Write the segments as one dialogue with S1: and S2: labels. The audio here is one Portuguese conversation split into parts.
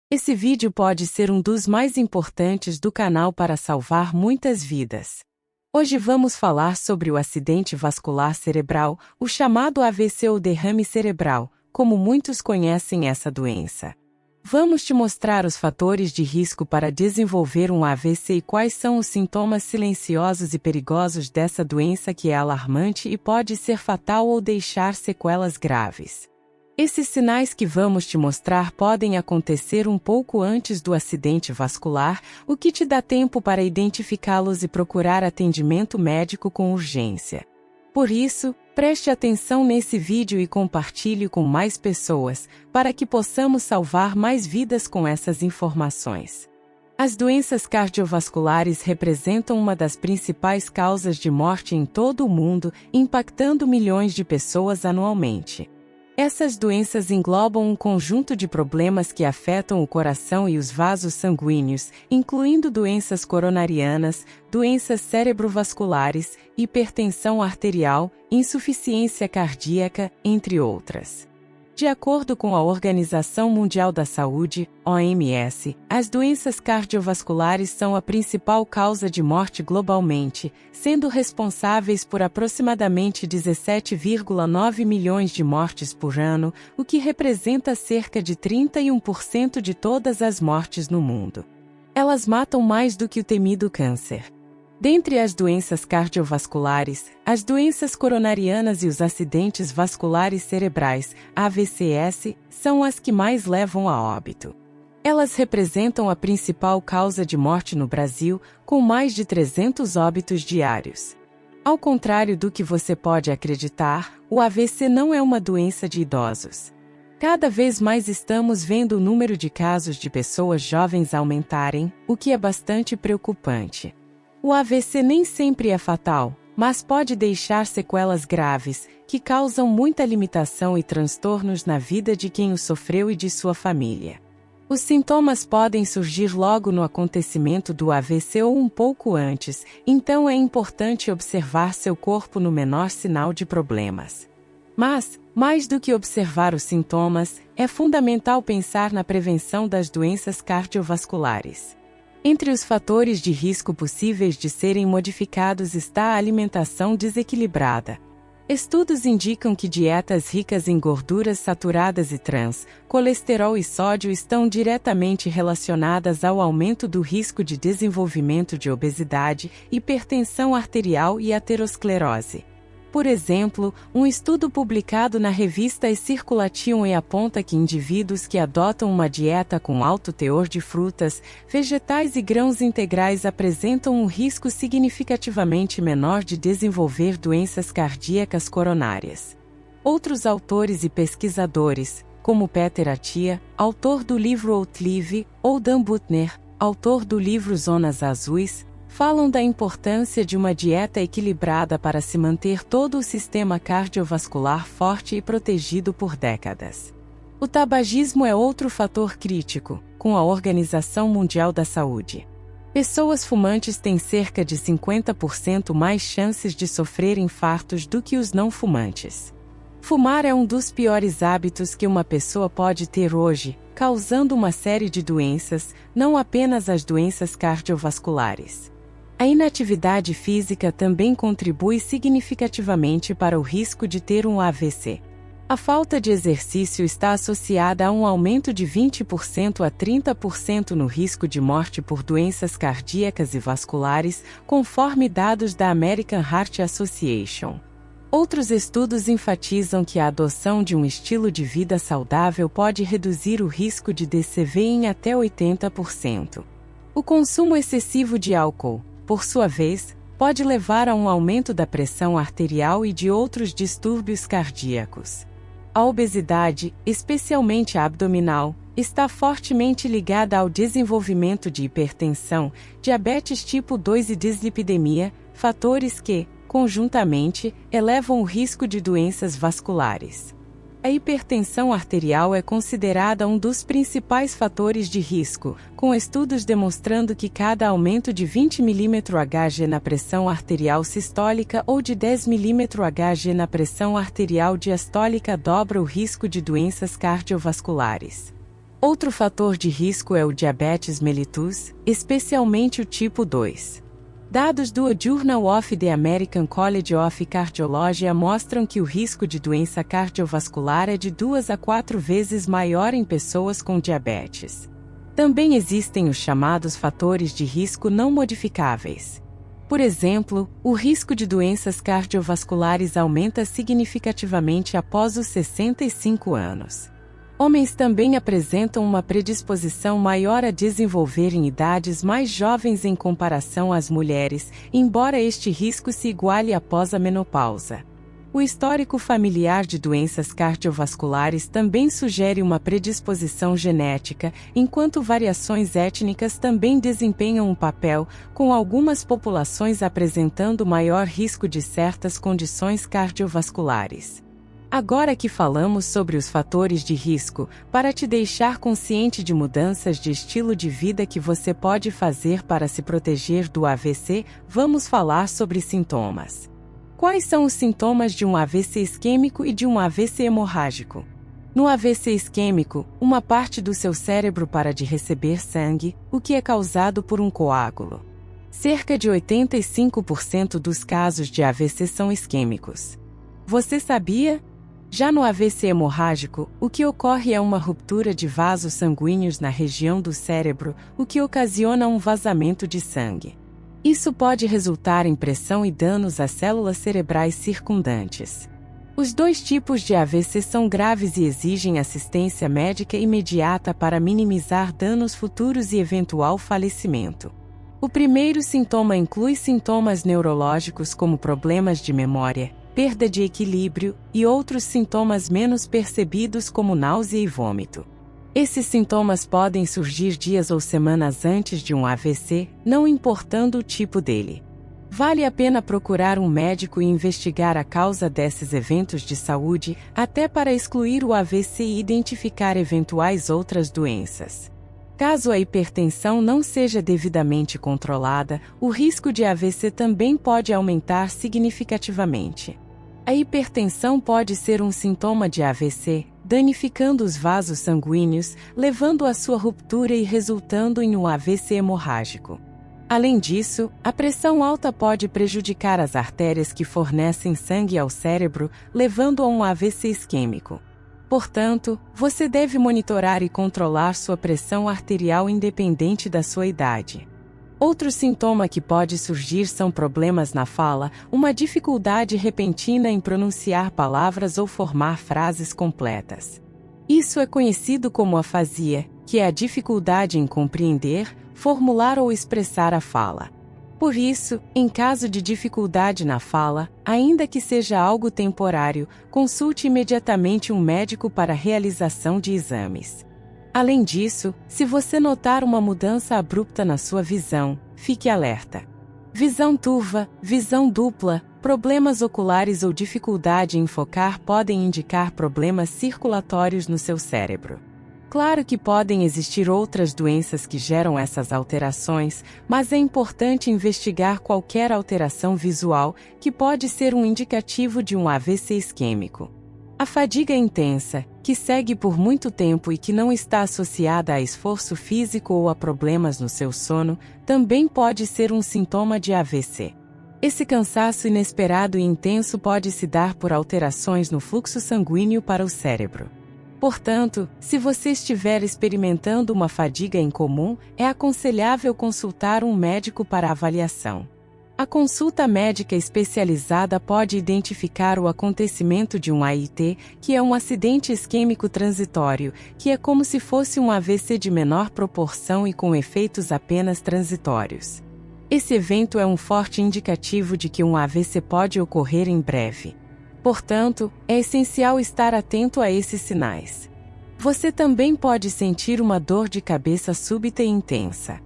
S1: Esse vídeo pode ser um dos mais importantes do canal para salvar muitas vidas. Hoje vamos falar sobre o acidente vascular cerebral, o chamado AVC ou derrame cerebral, como muitos conhecem essa doença. Vamos te mostrar os fatores de risco para desenvolver um AVC e quais são os sintomas silenciosos e perigosos dessa doença que é alarmante e pode ser fatal ou deixar sequelas graves. Esses sinais que vamos te mostrar podem acontecer um pouco antes do acidente vascular, o que te dá tempo para identificá-los e procurar atendimento médico com urgência. Por isso, preste atenção nesse vídeo e compartilhe com mais pessoas, para que possamos salvar mais vidas com essas informações. As doenças cardiovasculares representam uma das principais causas de morte em todo o mundo, impactando milhões de pessoas anualmente. Essas doenças englobam um conjunto de problemas que afetam o coração e os vasos sanguíneos, incluindo doenças coronarianas, doenças cerebrovasculares, hipertensão arterial, insuficiência cardíaca, entre outras. De acordo com a Organização Mundial da Saúde, OMS, as doenças cardiovasculares são a principal causa de morte globalmente, sendo responsáveis por aproximadamente 17,9 milhões de mortes por ano, o que representa cerca de 31% de todas as mortes no mundo. Elas matam mais do que o temido câncer. Dentre as doenças cardiovasculares, as doenças coronarianas e os acidentes vasculares cerebrais, AVCs, são as que mais levam a óbito. Elas representam a principal causa de morte no Brasil, com mais de 300 óbitos diários. Ao contrário do que você pode acreditar, o AVC não é uma doença de idosos. Cada vez mais estamos vendo o número de casos de pessoas jovens aumentarem, o que é bastante preocupante. O AVC nem sempre é fatal, mas pode deixar sequelas graves, que causam muita limitação e transtornos na vida de quem o sofreu e de sua família. Os sintomas podem surgir logo no acontecimento do AVC ou um pouco antes, então é importante observar seu corpo no menor sinal de problemas. Mas, mais do que observar os sintomas, é fundamental pensar na prevenção das doenças cardiovasculares. Entre os fatores de risco possíveis de serem modificados está a alimentação desequilibrada. Estudos indicam que dietas ricas em gorduras saturadas e trans, colesterol e sódio estão diretamente relacionadas ao aumento do risco de desenvolvimento de obesidade, hipertensão arterial e aterosclerose. Por exemplo, um estudo publicado na revista Circulation aponta que indivíduos que adotam uma dieta com alto teor de frutas, vegetais e grãos integrais apresentam um risco significativamente menor de desenvolver doenças cardíacas coronárias. Outros autores e pesquisadores, como Peter Attia, autor do livro Outlive, ou Dan Buettner, autor do livro Zonas Azuis, falam da importância de uma dieta equilibrada para se manter todo o sistema cardiovascular forte e protegido por décadas. O tabagismo é outro fator crítico, com a Organização Mundial da Saúde. Pessoas fumantes têm cerca de 50% mais chances de sofrer infartos do que os não fumantes. Fumar é um dos piores hábitos que uma pessoa pode ter hoje, causando uma série de doenças, não apenas as doenças cardiovasculares. A inatividade física também contribui significativamente para o risco de ter um AVC. A falta de exercício está associada a um aumento de 20% a 30% no risco de morte por doenças cardíacas e vasculares, conforme dados da American Heart Association. Outros estudos enfatizam que a adoção de um estilo de vida saudável pode reduzir o risco de DCV em até 80%. O consumo excessivo de álcool, por sua vez, pode levar a um aumento da pressão arterial e de outros distúrbios cardíacos. A obesidade, especialmente a abdominal, está fortemente ligada ao desenvolvimento de hipertensão, diabetes tipo 2 e dislipidemia, fatores que, conjuntamente, elevam o risco de doenças vasculares. A hipertensão arterial é considerada um dos principais fatores de risco, com estudos demonstrando que cada aumento de 20 mmHg na pressão arterial sistólica ou de 10 mmHg na pressão arterial diastólica dobra o risco de doenças cardiovasculares. Outro fator de risco é o diabetes mellitus, especialmente o tipo 2. Dados do Journal of the American College of Cardiology mostram que o risco de doença cardiovascular é de 2 a 4 vezes maior em pessoas com diabetes. Também existem os chamados fatores de risco não modificáveis. Por exemplo, o risco de doenças cardiovasculares aumenta significativamente após os 65 anos. Homens também apresentam uma predisposição maior a desenvolver em idades mais jovens em comparação às mulheres, embora este risco se iguale após a menopausa. O histórico familiar de doenças cardiovasculares também sugere uma predisposição genética, enquanto variações étnicas também desempenham um papel, com algumas populações apresentando maior risco de certas condições cardiovasculares. Agora que falamos sobre os fatores de risco, para te deixar consciente de mudanças de estilo de vida que você pode fazer para se proteger do AVC, vamos falar sobre sintomas. Quais são os sintomas de um AVC isquêmico e de um AVC hemorrágico? No AVC isquêmico, uma parte do seu cérebro para de receber sangue, o que é causado por um coágulo. Cerca de 85% dos casos de AVC são isquêmicos. Você sabia? Já no AVC hemorrágico, o que ocorre é uma ruptura de vasos sanguíneos na região do cérebro, o que ocasiona um vazamento de sangue. Isso pode resultar em pressão e danos às células cerebrais circundantes. Os dois tipos de AVC são graves e exigem assistência médica imediata para minimizar danos futuros e eventual falecimento. O primeiro sintoma inclui sintomas neurológicos como problemas de memória, perda de equilíbrio e outros sintomas menos percebidos como náusea e vômito. Esses sintomas podem surgir dias ou semanas antes de um AVC, não importando o tipo dele. Vale a pena procurar um médico e investigar a causa desses eventos de saúde, até para excluir o AVC e identificar eventuais outras doenças. Caso a hipertensão não seja devidamente controlada, o risco de AVC também pode aumentar significativamente. A hipertensão pode ser um sintoma de AVC, danificando os vasos sanguíneos, levando à sua ruptura e resultando em um AVC hemorrágico. Além disso, a pressão alta pode prejudicar as artérias que fornecem sangue ao cérebro, levando a um AVC isquêmico. Portanto, você deve monitorar e controlar sua pressão arterial independente da sua idade. Outro sintoma que pode surgir são problemas na fala, uma dificuldade repentina em pronunciar palavras ou formar frases completas. Isso é conhecido como afasia, que é a dificuldade em compreender, formular ou expressar a fala. Por isso, em caso de dificuldade na fala, ainda que seja algo temporário, consulte imediatamente um médico para a realização de exames. Além disso, se você notar uma mudança abrupta na sua visão, fique alerta. Visão turva, visão dupla, problemas oculares ou dificuldade em focar podem indicar problemas circulatórios no seu cérebro. Claro que podem existir outras doenças que geram essas alterações, mas é importante investigar qualquer alteração visual, que pode ser um indicativo de um AVC isquêmico. A fadiga intensa, que segue por muito tempo e que não está associada a esforço físico ou a problemas no seu sono, também pode ser um sintoma de AVC. Esse cansaço inesperado e intenso pode se dar por alterações no fluxo sanguíneo para o cérebro. Portanto, se você estiver experimentando uma fadiga incomum, é aconselhável consultar um médico para avaliação. A consulta médica especializada pode identificar o acontecimento de um AIT, que é um acidente isquêmico transitório, que é como se fosse um AVC de menor proporção e com efeitos apenas transitórios. Esse evento é um forte indicativo de que um AVC pode ocorrer em breve. Portanto, é essencial estar atento a esses sinais. Você também pode sentir uma dor de cabeça súbita e intensa.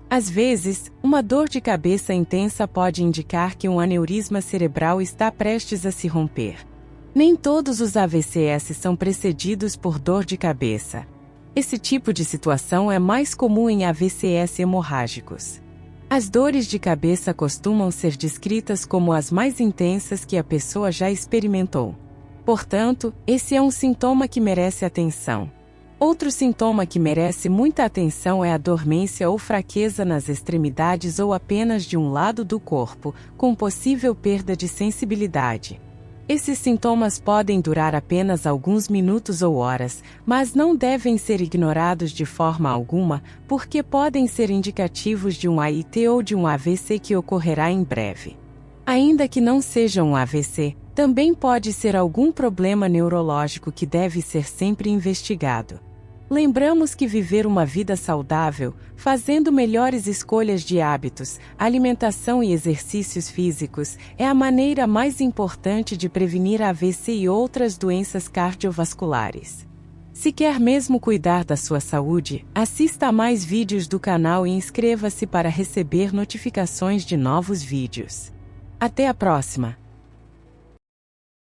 S1: Às vezes, uma dor de cabeça intensa pode indicar que um aneurisma cerebral está prestes a se romper. Nem todos os AVCs são precedidos por dor de cabeça. Esse tipo de situação é mais comum em AVCs hemorrágicos. As dores de cabeça costumam ser descritas como as mais intensas que a pessoa já experimentou. Portanto, esse é um sintoma que merece atenção. Outro sintoma que merece muita atenção é a dormência ou fraqueza nas extremidades ou apenas de um lado do corpo, com possível perda de sensibilidade. Esses sintomas podem durar apenas alguns minutos ou horas, mas não devem ser ignorados de forma alguma, porque podem ser indicativos de um AIT ou de um AVC que ocorrerá em breve. Ainda que não seja um AVC, também pode ser algum problema neurológico que deve ser sempre investigado. Lembramos que viver uma vida saudável, fazendo melhores escolhas de hábitos, alimentação e exercícios físicos, é a maneira mais importante de prevenir AVC e outras doenças cardiovasculares. Se quer mesmo cuidar da sua saúde, assista a mais vídeos do canal e inscreva-se para receber notificações de novos vídeos. Até a próxima!